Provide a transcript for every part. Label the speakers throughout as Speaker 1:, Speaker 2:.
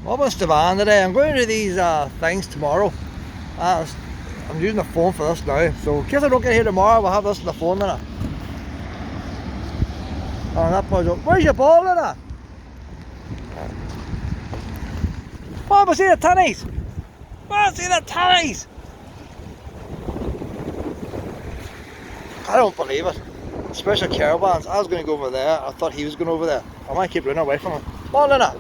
Speaker 1: Up in Strabane today. I'm going to do these things tomorrow. I'm using the phone for this now, so in case I don't get here tomorrow, we'll have this on the phone then. Oh, that pulls up. Where's your ball then? Oh, I see the Tinnies! Oh, I see the Tinnies! I don't believe it. Special caravans. I was going to go over there. I thought he was going over there. I might keep running away from him. Come on, Lena.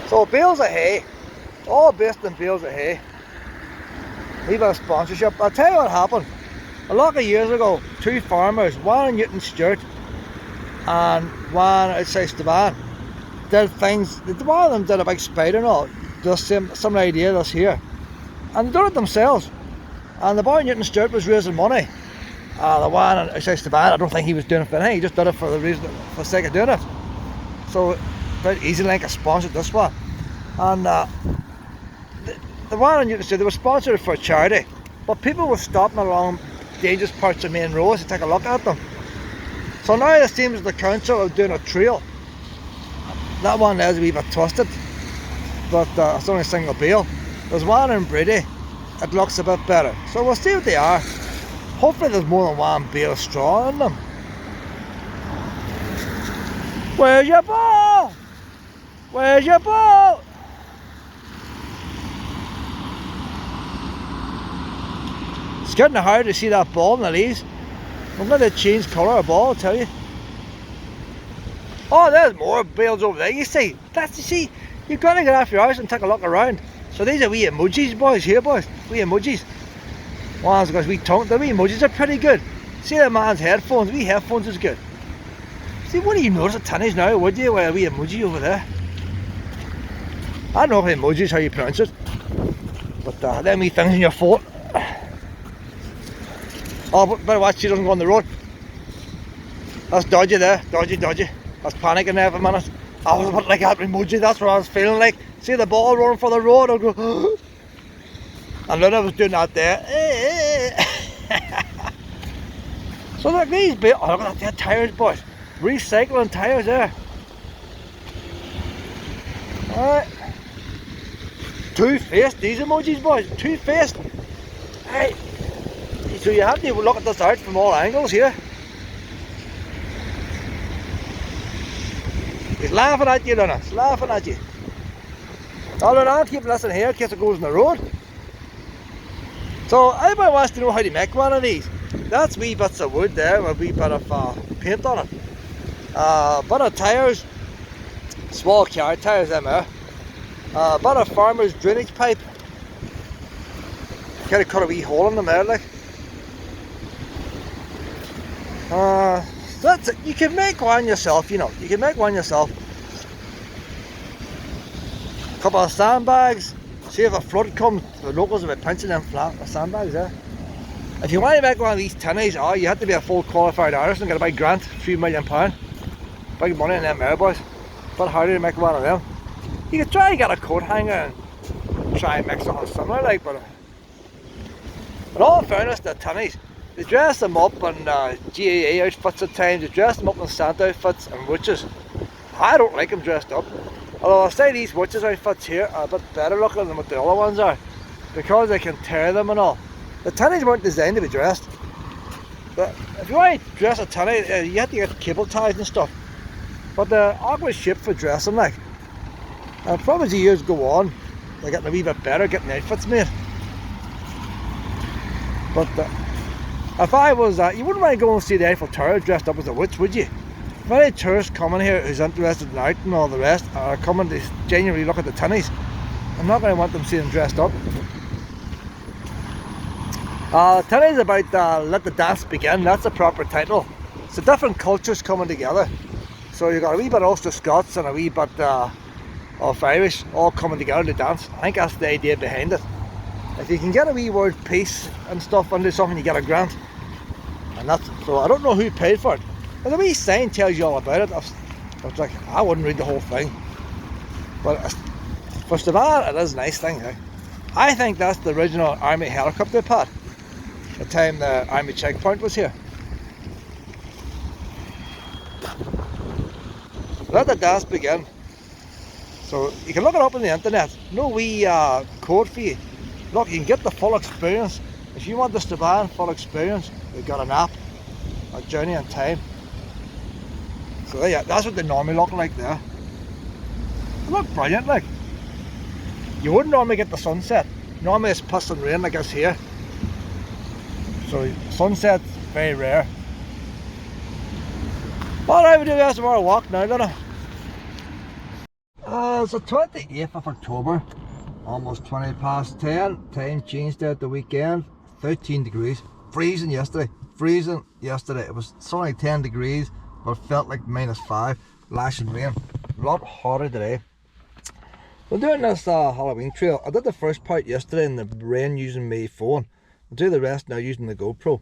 Speaker 1: So bales of hay, all based on bales of hay. Leave a sponsorship. I'll tell you what happened. A lot of years ago, two farmers, one in Newtown Stewart and one outside Strabane, did things. One of them did a big spider and all. Just some idea that's here, and they done it themselves. And the boy in Newtown Stewart was raising money. The one outside Strabane, I don't think he was doing it for anything. He just did it for the sake of doing it. So very easy like a sponsored this one. And the one in Newtown Stewart, they were sponsored for a charity, but people were stopping along dangerous parts of main roads to take a look at them. So now it seems the council are doing a trail. That one there's a wee bit twisted, but it's only a single bale. There's one in Bready, it looks a bit better. So we'll see what they are. Hopefully there's more than one bale of straw in them. Where's your ball? Where's your ball? It's getting hard to see that ball in the leaves. I'm going to change colour of ball, I'll tell you. Oh, there's more bales over there. You see, you've got to get off your house and take a look around. So these are wee emojis, boys, here, boys. Wee emojis. One's got wee tongue. The wee emojis are pretty good. See the man's headphones. Wee headphones is good. See, what do you notice at Tinnies now, would you? With a wee emoji over there. I don't know if emoji is how you pronounce it. But them wee things in your foot. Oh, but better watch she doesn't go on the road. That's dodgy there. Dodgy. I was panicking there for a minute. I was a bit like that emoji, that's what I was feeling like. See the ball running for the road, I'll go and then I was doing that there. So look, these bits, oh look at that, tyres, boys. Recycling tyres there. Alright. Two-faced, these emojis, boys. Two-faced. Hey. So you have to look at this out from all angles here. He's laughing at you, Luna. He's laughing at you. Oh, Luna, I'll keep listening here in case it goes in the road. So, anybody wants to know how to make one of these? That's wee bits of wood there with a wee bit of paint on it. Bit of tyres, small car tyres, them there. Bit of farmer's drainage pipe. Kind of cut a wee hole in them there, like. That's it. You can make one yourself, you know. You can make one yourself. A couple of sandbags. See if a flood comes, the locals will be pinching them flat sandbags there. If you want to make one of these Tinnies, you have to be a full qualified artist and get a big grant, £3 million. Big money in them there, boys. But harder to make one of them. You could try and get a coat hanger and try and make something similar, like, but in all fairness, the Tinnies, they dress them up in GAA outfits at times, they dress them up in Santa outfits and witches. I don't like them dressed up. Although I say these witches outfits here are a bit better looking than what the other ones are, because they can tear them and all. The Tinnies weren't designed to be dressed. But if you want to dress a Tinnie, you have to get cable ties and stuff. But they're awkward shape for dressing, like. And probably as the years go on, they're getting a wee bit better getting outfits made. But if I was you wouldn't want to go and see the Eiffel Tower dressed up as a witch, would you? If any tourists coming here who's interested in art and all the rest are coming to genuinely look at the Tinnies, I'm not going to want them seeing them dressed up. Tinnies about Let the Dance Begin, that's the proper title. It's the different cultures coming together. So you've got a wee bit of Ulster Scots and a wee bit of Irish all coming together to dance. I think that's the idea behind it. If you can get a wee word piece and stuff into something, you get a grant. And that's, so I don't know who paid for it. But the wee sign tells you all about it. I was like, I wouldn't read the whole thing. But for Strabane, it is a nice thing. Eh? I think that's the original army helicopter pad. The time the army checkpoint was here. Let the dance begin. So you can look it up on the internet. No wee code for you. Look, you can get the full experience. If you want the Strabane full experience, they've got an app, a journey in time. So yeah, that's what they normally look like there. They look brilliant, like. You wouldn't normally get the sunset. Normally it's piss and rain like us here. So sunset's very rare. Well, I would do the rest of our walk now, don't I? It's the 28th of October, almost 20 past 10. Time changed there at the weekend. 13 degrees. Freezing yesterday. Freezing yesterday. It was only 10 degrees, but felt like -5. Lashing rain. A lot hotter today. We're doing this Halloween trail. I did the first part yesterday in the rain using my phone. I'll do the rest now using the GoPro.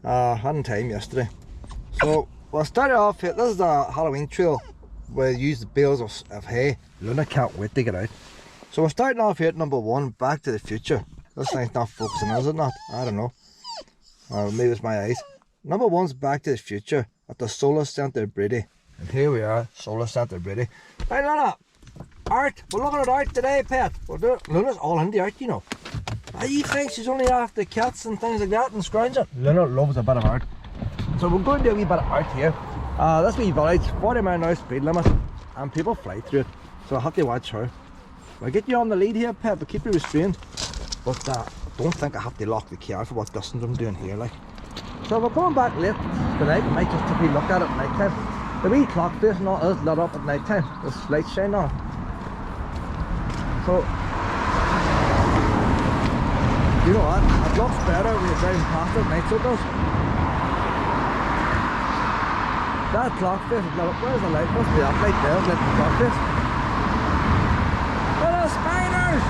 Speaker 1: Hadn't time yesterday. So we'll start off here. This is a Halloween trail where you use the bales of hay. Luna can't wait to get out. So we're starting off here at number 1, Back to the Future. This thing's not focusing, is it not? I don't know. Maybe it's my eyes. Number 1's Back to the Future at the Solar Centre Bready. And here we are, Solar Centre Bready. Hey Luna! Art! We're looking at art today, pet. We're doing Luna's all into art, you know. You think she's only after cats and things like that and scrounging? Luna loves a bit of art. So we're going to do a wee bit of art here. This wee village, 40-mile-an-hour speed limit, and people fly through it. So I have to watch her. I'll get you on the lead here, pet, but keep you restrained. But I don't think I have to lock the car for what distance I'm doing here, like. So we're coming back late tonight. We might just take a wee look at it at night time. The wee clock face and all is lit up at night time. This light shine on. So you know what? It looks better when you're driving past it at night, so it does. That clock face is lit up. Where's the light? Must be that light there, lit the clock face. Look at the spiders!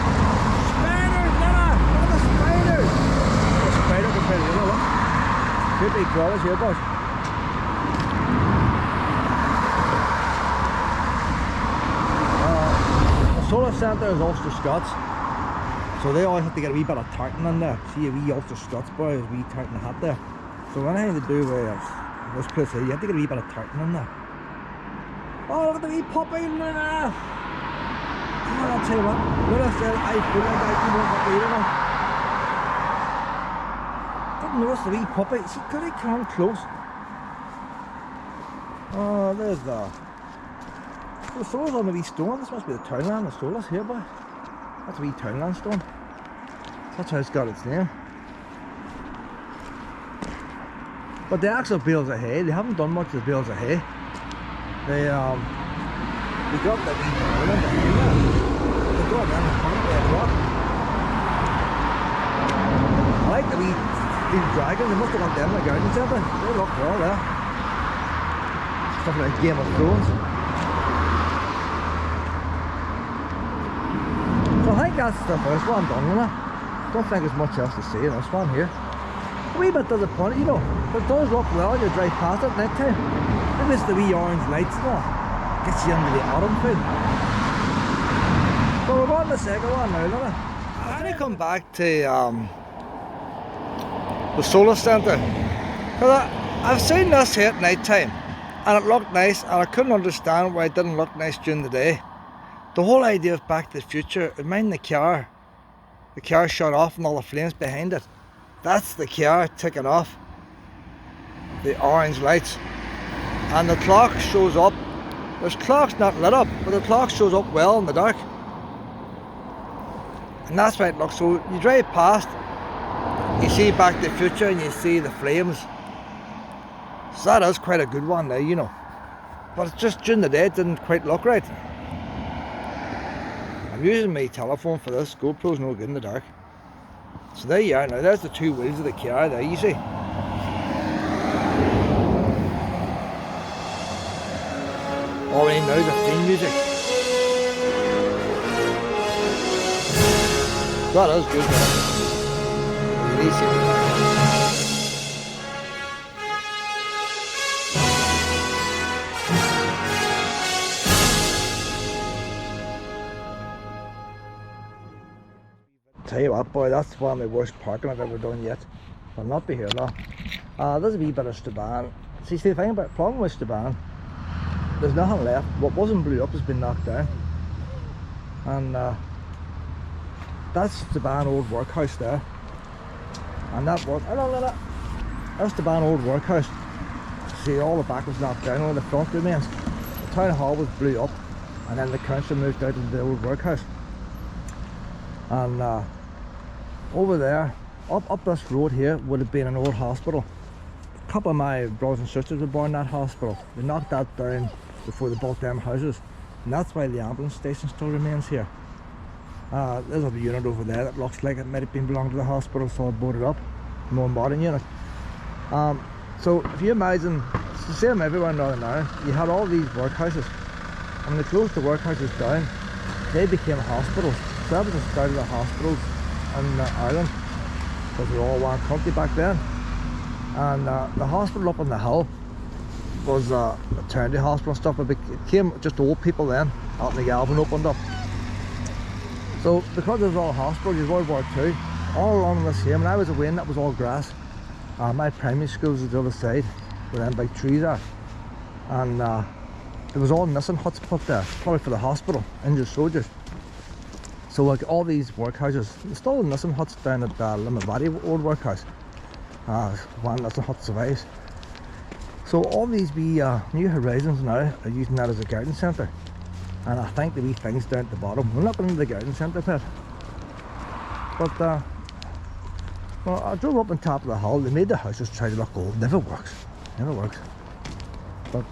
Speaker 1: Spiders, Nana! Look at the spiders! The spider compared to the other one. Two big crawlers here, boys. The Solar Centre is Ulster Scots. So they always have to get a wee bit of tartan in there. See a wee Ulster Scots boy with a wee tartan hat there. So anything to do with this place here, you have to get a wee bit of tartan in there. Oh, look at the wee puppy, Luna! I'll tell you what, Luna said I feel like I can walk up the know. Didn't notice the wee puppy. See, could he come close? Oh, there's the solar's on the wee stone. This must be the townland, the solar's here, boy. That's a wee townland stone. That's how it's got its name. But the actual bales of hay, they haven't done much of the bales of hay. They got the wee townland hay there. They got it in the front of the rock. I like the wee dragons. They must have got them in the garden centre. They look well there. Stuff like Game of Thrones. I think that's the first one done, isn't it? Don't think there's much else to see in this one here. A wee bit disappointed, you know, but it does look well when you drive past it at night time. Maybe it's the wee orange lights now. Gets you into the autumn feel. So we're on the second one now, isn't it? I'm going to come back to the Solar Centre. Because I've seen this here at night time, and it looked nice, and I couldn't understand why it didn't look nice during the day. The whole idea of Back to the Future, mind the car shut off and all the flames behind it. That's the car ticking off. The orange lights. And the clock shows up. This clock's not lit up, but the clock shows up well in the dark. And that's why it looks so. You drive past, you see Back to the Future and you see the flames. So that is quite a good one now, you know. But it's just during the day it didn't quite look right. I'm using my telephone for this. GoPro's no good in the dark. So there you are now. There's the two wheels of the car there, you see. All we need now is the theme music. That is good, man. Releasing. Tell you what, boy, that's one of the worst parking I've ever done yet. I'll not be here long. There's a wee bit of Strabane. See the thing about the problem with Strabane, there's nothing left. What wasn't blew up has been knocked down. And that's Strabane old workhouse there. And that work, that's Strabane old workhouse. See, all the back was knocked down, only the front remains. The town hall was blew up, and then the council moved out into the old workhouse. And over there, up this road here, would have been an old hospital. A couple of my brothers and sisters were born in that hospital. They knocked that down before they built them houses, and that's why the ambulance station still remains here. There's a unit over there that looks like it might have been belonged to the hospital, so I boarded up. More modern unit. So if you imagine, it's the same everywhere in Northern Ireland. You had all these workhouses, and when they closed the workhouses down, they became hospitals. So that was the start of the hospitals in Ireland, because we were all one country back then. And the hospital up on the hill was a maternity hospital and stuff, but it became just old people then. Out in the Galvin opened up. So because it was all hospitals, it was World War II, all along this here. When I was away, and that was all grass. My primary school was the other side, where them big trees are. And there was all nursing huts put there, probably for the hospital, injured soldiers. So like all these workhouses, there's still nursing huts down at Limavady old workhouse. One nursing hut survives. So all these wee New Horizons now are using that as a garden centre. And I think the wee things down at the bottom, we're not going into the garden centre pit. But well, I drove up on top of the hill. They made the houses try to look old. Never works. Never works. But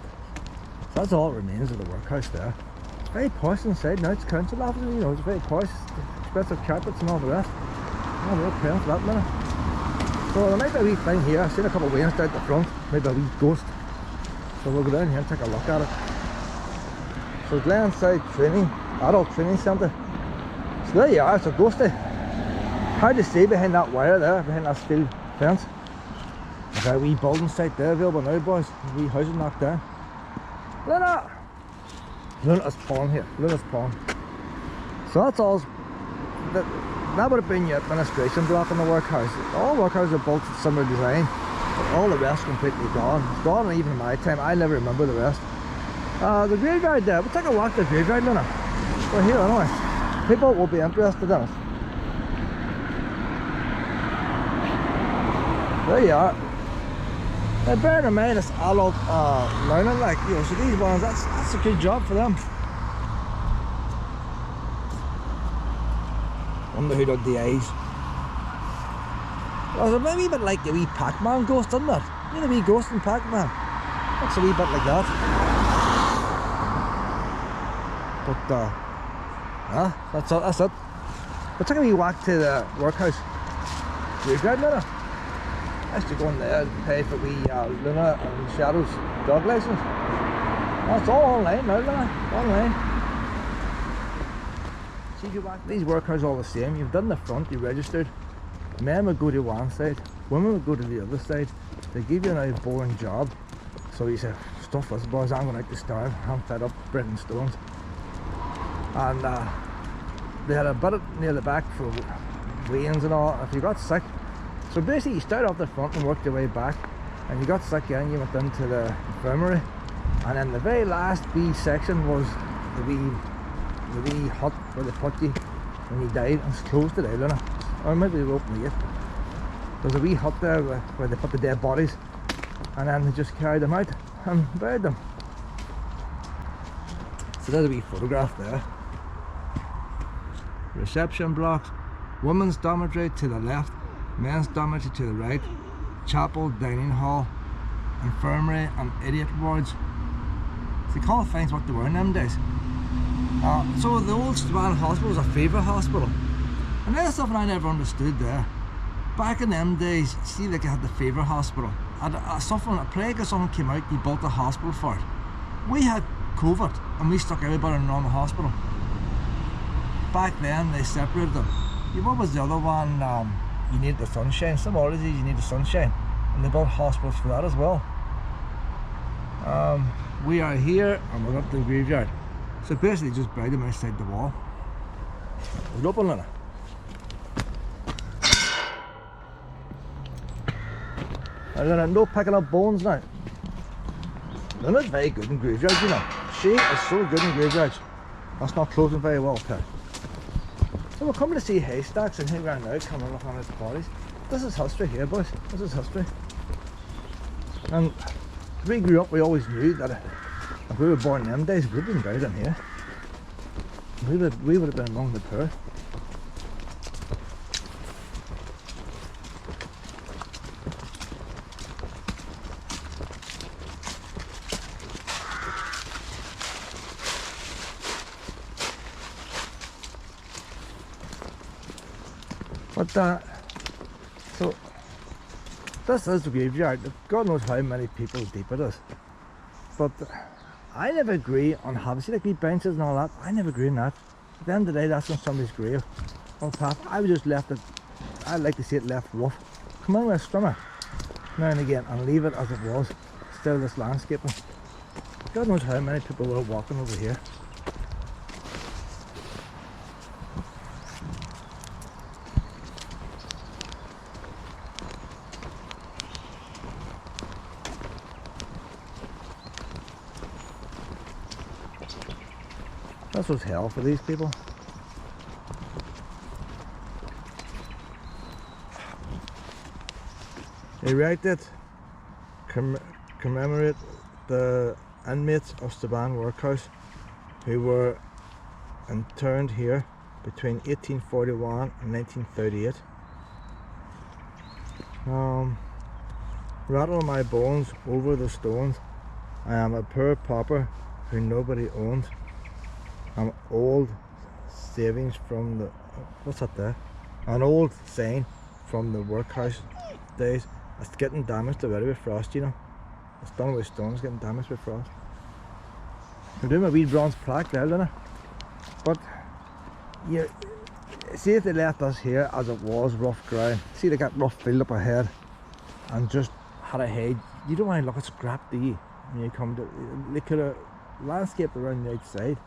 Speaker 1: that's all that remains of the workhouse there. It's very posh inside now. It's council offices, you know, it's very posh. Expensive carpets and all the rest. Oh, we're paying for that minute. So there might be a wee thing here. I've seen a couple of wains down at the front. Maybe a wee ghost. So we'll go down here and take a look at it. So Glenside Training, Adult Training Centre. So there you are, it's a ghosty. Hard to see behind that wire there, behind that steel fence. There's a wee building site there available now, boys. A wee houses knocked down. Luna! Luna's Pond here, Luna's Pond. So that's all. That would have been your administration block in the workhouse. All workhouses are built in similar design, but all the rest completely gone. It's gone even in my time. I never remember the rest. The graveyard there, we'll take a walk to the graveyard, Luna. We're here anyway. People will be interested in it. There you are. Now bearing in mind it's adult learning, like, you know, so these ones, that's a good job for them. Wonder who did the eyes. Well, it's a wee bit like the wee Pac-Man ghost, isn't it? You know the wee ghost in Pac-Man? Looks a wee bit like that. But that's it. We'll take a wee walk to the workhouse graveyard, Luna. I used to go in there and pay for wee Luna and Shadow's dog license. That's all online now, Luna. Online. See if you walk. These workhouses are all the same. You've done the front, you registered. Men would go to one side, women would go to the other side. They give you a nice boring job. So you say, stuff this, boys, I'm going out to starve. I'm fed up breaking stones. And they had a bit near the back for wains and all. If you got sick, so basically you started off the front and worked your way back, and you got sick and you went into the infirmary, and then the very last wee section was the wee hut where they put you when you died, and it's closed today, Luna. Or maybe they open late. There's a wee hut there where they put the dead bodies, and then they just carried them out and buried them. So there's a wee photograph there. Reception blocks, women's dormitory to the left, men's dormitory to the right, chapel, dining hall, infirmary and idiot wards. They call things what they were in them days. So the old Strabane hospital was a favourite hospital, and that's something I never understood there. Back in them days, see, like, you had the favourite hospital, and a plague or something came out, you built a hospital for it. We had COVID and we stuck everybody in a normal hospital. Back then they separated them. What was the other one? You need the sunshine. Some other disease you need the sunshine, and they built hospitals for that as well. We are here and we're up to the graveyard. So basically just buried them outside the wall. It's open, Luna. Luna, no picking up bones now. Luna's very good in graveyards, you know. shade is so good in graveyards. That's not closing very well, okay. So we're coming to see haystacks, and here we are now coming and looking at the bodies. This is history here, boys. This is history. And as we grew up, we always knew that if we were born in them days, we'd have been buried in here. We would have been among the poor. But so this is the graveyard. God knows how many people deep it is. But I never agree on having, see like these benches and all that, I never agree on that. At the end of the day, that's on somebody's grave. On path, I would just left it, I'd like to see it left rough. Come on with a strimmer now and again and leave it as it was, instead of this landscaping. God knows how many people were walking over here. This was hell for these people. They erected commemorate the inmates of Strabane Workhouse who were interned here between 1841 and 1938. Rattle my bones over the stones. I am a poor pauper who nobody owns. I'm old savings from the, what's that there? An old sign from the workhouse days. It's getting damaged already with frost, you know. It's done with stones, getting damaged with frost. I'm doing my wee bronze plaque there, Luna. But yeah, see if they left us here as it was, rough ground. See they got rough field up ahead and just had a head. You don't want to look at scrap, do you? When you come to, they could have landscaped around the outside.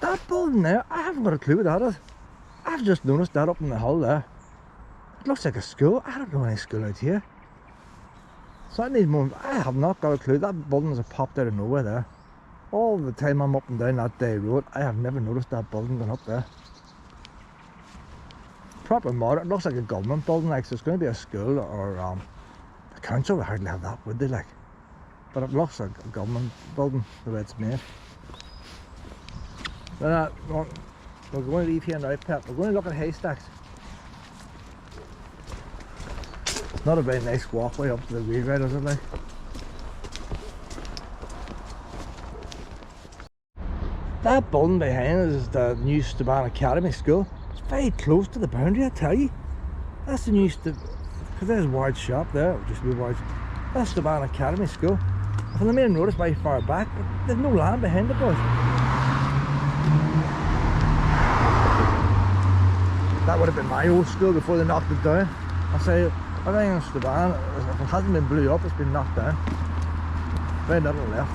Speaker 1: That building there, I haven't got a clue what that is. I've just noticed that up in the hill there. It looks like a school. I don't know any school out here. So at these moments, I have not got a clue. That building has popped out of nowhere there. All the time I'm up and down that day road, I have never noticed that building going up there. Proper modern. It looks like a government building, like, so it's going to be a school or the council would hardly have that, would they, like? But it looks like a government building the way it's made. But we're going to leave here now, Pep. We're going to look at haystacks. It's not a very nice walkway up to the graveyard, is it, like? That building behind us is the new Strabane Academy School. It's very close to the boundary, I tell you. That's the new because there's Ward's shop there, it just be Ward's. That's Strabane Academy School. I may have noticed very far back, but there's no land behind it, boys. That would have been my old school before they knocked it down. I say, everything in Strabane, if it hasn't been blew up, it's been knocked down. Very little left.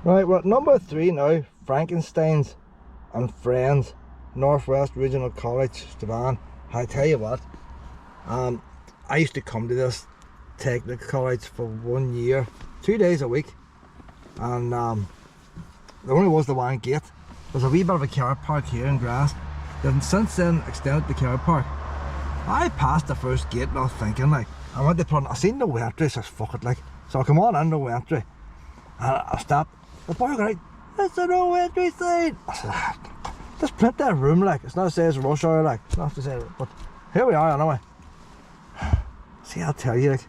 Speaker 1: Right, we're at number 3 now, Frankenstein's and Friends, Northwest Regional College, Strabane. I tell you what, I used to come to this technical college for 1 year, 2 days a week, and there only was the one gate. There's a wee bit of a car park here in grass. They've since then extended the car park. I passed the first gate not thinking, like, I went to put, I seen no entry, so fuck it, like, so I come on in, no entry, and I stopped. The boy got right, it's a no entry sign. I said, there's plenty of room, like, it's not to say it's rush hour, like, it's not to say, but here we are anyway. See, I'll tell you, like,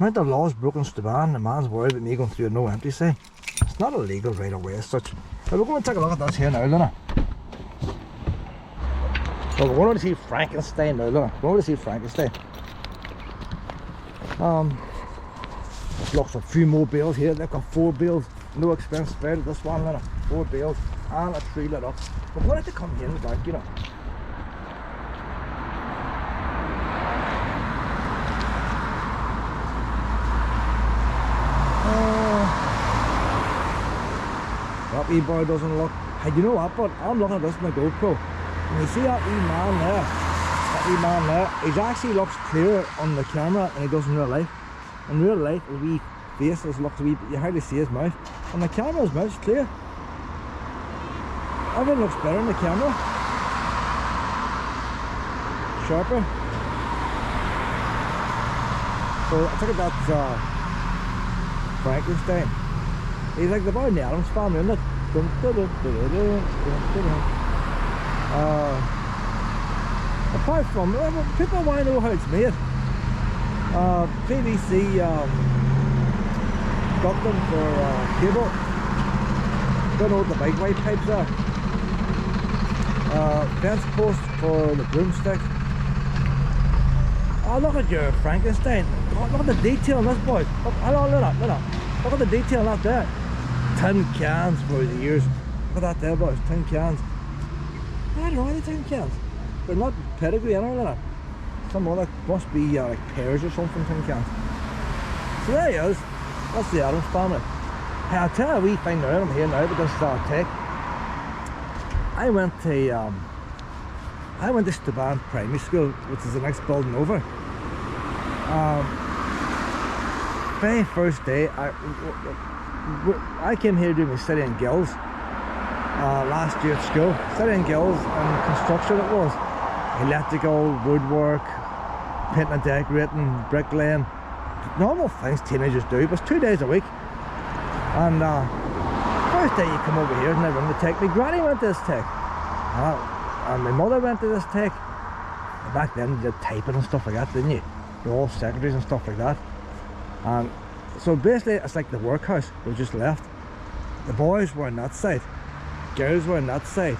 Speaker 1: amount of laws broken Strabane, the man's worried about me going through a no entry sign. It's not illegal right away as such. But we're going to take a look at this here now, Luna. So we're going to see Frankenstein now, Luna. We're going to see Frankenstein. Looks like a few more bales here. They've got 4 bales, no expense spared. This one, Luna, 4 bales and a tree lit up. We're going to come here in the back, you know. That wee boy doesn't look. Hey, you know what, but I'm looking at this in the GoPro. And you see that wee man there, he actually looks clearer on the camera and he does in real life. In real life, a wee face looks a wee bit, you hardly see his mouth. On the camera his mouth's clear. Everything looks better in the camera. Sharper. So I think that's Frankenstein. He's like the boy in the Addams Family, isn't it? Apart from, people want to know how it's made. PVC ducting for cable. Don't know what the big white pipes are. Fence post for the broomstick. Oh, look at your Frankenstein. Oh, look at the detail on this, boy. Look at the detail on that there. Tin cans for the years. Look at that there, boys. Tin cans. I don't know any tin cans. They're not pedigree anyway. Some other, must be like pears or something, tin cans. So there he is. That's the Addams Family. Hey, I'll tell you a wee thing now. I'm here now with this take. I went to Strabane Primary School, which is the next building over. Very first day, I came here to do my City and Guilds last year at school. City and Guilds and construction it was. Electrical, woodwork, painting and decorating, bricklaying. Normal things teenagers do, but it's 2 days a week. And first day you come over here and they run the take. My granny went to this take. And my mother went to this take. Back then you did typing and stuff like that, didn't you? You're all secretaries and stuff like that. And so basically it's like the workhouse we just left. The boys were on that side, girls were on that side,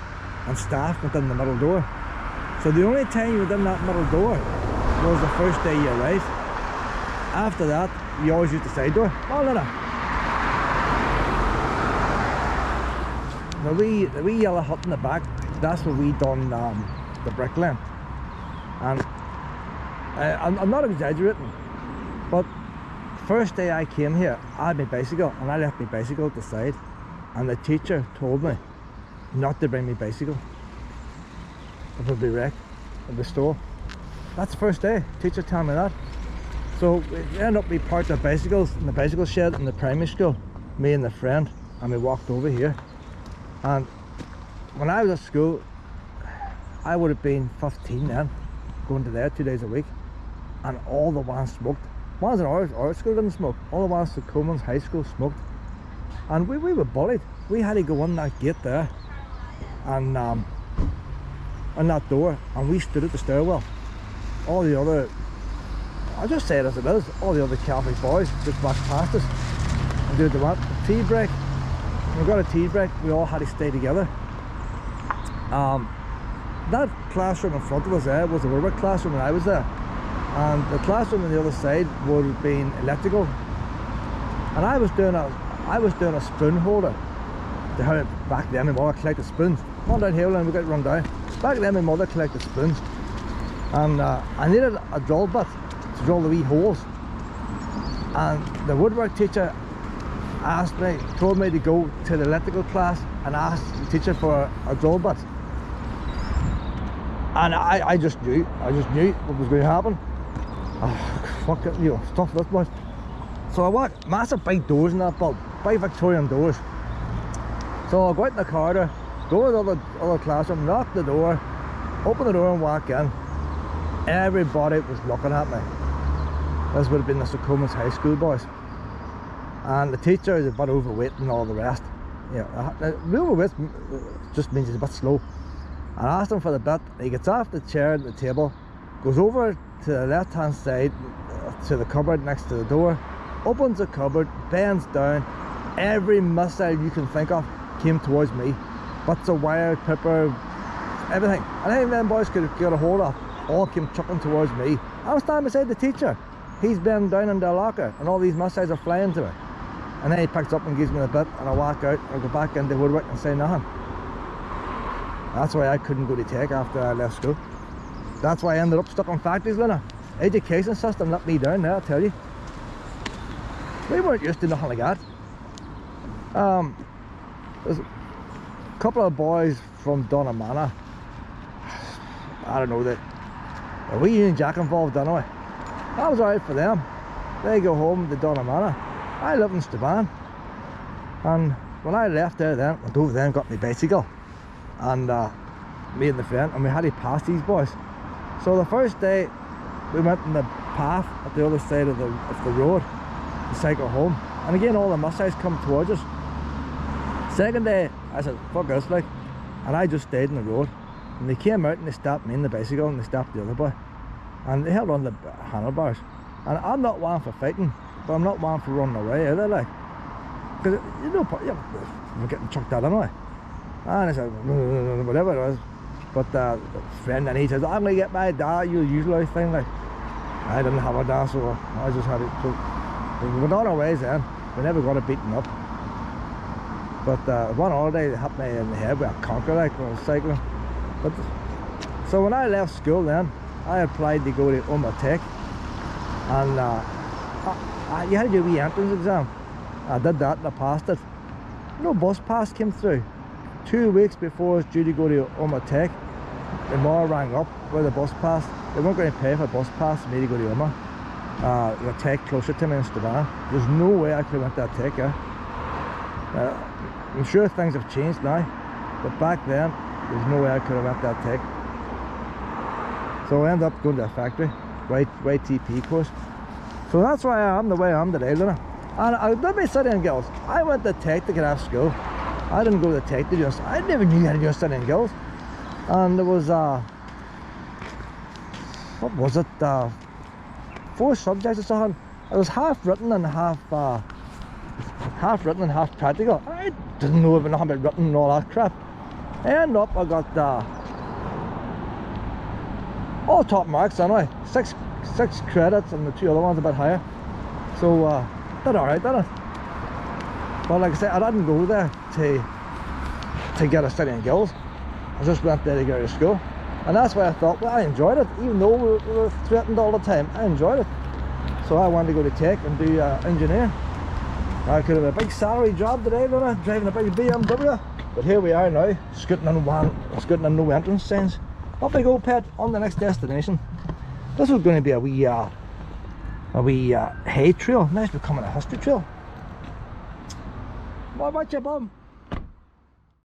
Speaker 1: and staff went in the middle door. So the only time you went in that middle door was the first day you arrived. After that, you always used the side door. Oh, no. The wee yellow hut in the back, that's where we done the bricklaying. And I'm not exaggerating, but first day I came here, I had my bicycle, and I left my bicycle at the side, and the teacher told me not to bring my bicycle. It would be wrecked in the store. That's the first day, teacher told me that. So we ended up, we parked our bicycles in the bicycle shed in the primary school, me and the friend, and we walked over here. And when I was at school, I would have been 15 then, going to there 2 days a week, and all the ones smoked. Ones in our school didn't smoke. All the ones at Coleman's High School smoked. And we were bullied. We had to go in that gate there, and on that door, and we stood at the stairwell. All the other, I'll just say it as it is, all the other Catholic boys just walked past us and did the what? Tea break. When we got a tea break, we all had to stay together. That classroom in front of us there was the woodwork classroom when I was there, and the classroom on the other side would have been electrical. And I was doing a spoon holder. Back then my mother collected spoons. Come on down here and we got run down. Back then my mother collected spoons, and I needed a drill bit to drill the wee holes. And the woodwork teacher told me to go to the electrical class and ask the teacher for a drill bit. And I just knew what was going to happen. Oh, fuck it, stuff this much. So I walked, massive big doors in that building, big Victorian doors. So I go out in the corridor, go to the other classroom, knock the door, open the door and walk in. Everybody was looking at me. This would have been the Coleman's High School boys. And the teacher is a bit overweight and all the rest. Overweight just means he's a bit slow. I asked him for the bit. He gets off the chair at the table, goes over to the left hand side to the cupboard next to the door, opens the cupboard, bends down. Every missile you can think of came towards me. Bits of wire, paper, everything. And anything them boys could get a hold of, all came chucking towards me. I was standing beside the teacher. He's bent down in the locker and all these missiles are flying to me. And then he picks up and gives me the bit, and I walk out and I go back into woodwork and say nothing. That's why I couldn't go to take after I left school. That's why I ended up stuck in factories, Lena. Education system let me down there, I tell you. We weren't used to nothing like that. There's a couple of boys from Donamana. I don't know, that a wee Union Jack involved anyway. That was alright for them. They go home to Donamana. I live in Strabane, and when I left there then, I went over there and got my bicycle, and me and the friend, and we had to pass these boys. So the first day we went in the path at the other side of the road to cycle home, and again all the Mustangs come towards us. Second day I said fuck this, like, and I just stayed in the road, and they came out and they stopped me in the bicycle and they stopped the other boy, and they held on the handlebars. And I'm not one for fighting, but I'm not one for running away either, like, because you know we're getting chucked out anyway. And I said whatever it was, but the friend, and he says I'm gonna get my dad, you usually thing, like. I didn't have a dad, so I just had it. So we went on our ways then. We never got it beaten up. But one holiday they hit me in the head with a conker, like, when I was cycling. But so when I left school then, I applied to go to Tech, and you had to do a wee entrance exam. I did that and I passed it. No bus pass came through. 2 weeks before I was due to go to Tech, the mall rang up with the bus pass. They weren't going to pay for a bus pass for me to go to the Tech closer to me in Strabane. There's no way I could have went to that Tech, I'm sure things have changed now, but back then there's no way I could have went to that Tech. So I ended up going to a factory, YTP course. So that's why I am the way I am today, Luna. And I did my studying girls. I went to Tech to get out of school. I didn't go to Tech to do this. I never knew how to do studying girls. And there was what was it, 4 subjects or something. It was half written and half practical. I didn't know even nothing about written and all that crap. I ended up, I got all top marks anyway. 6 credits, and the 2 other ones a bit higher. So did alright, did it? But like I said, I didn't go there to get a studying girls. I just went there to go to school. And that's why I thought, well, I enjoyed it, even though we were threatened all the time. I enjoyed it. So I wanted to go to Tech and do engineering. I could have a big salary job today, driving a big BMW. But here we are now, scooting in no entrance signs. Up we go, pet, on the next destination. This was going to be a wee hay trail. Now it's becoming a history trail. What about you, Bob?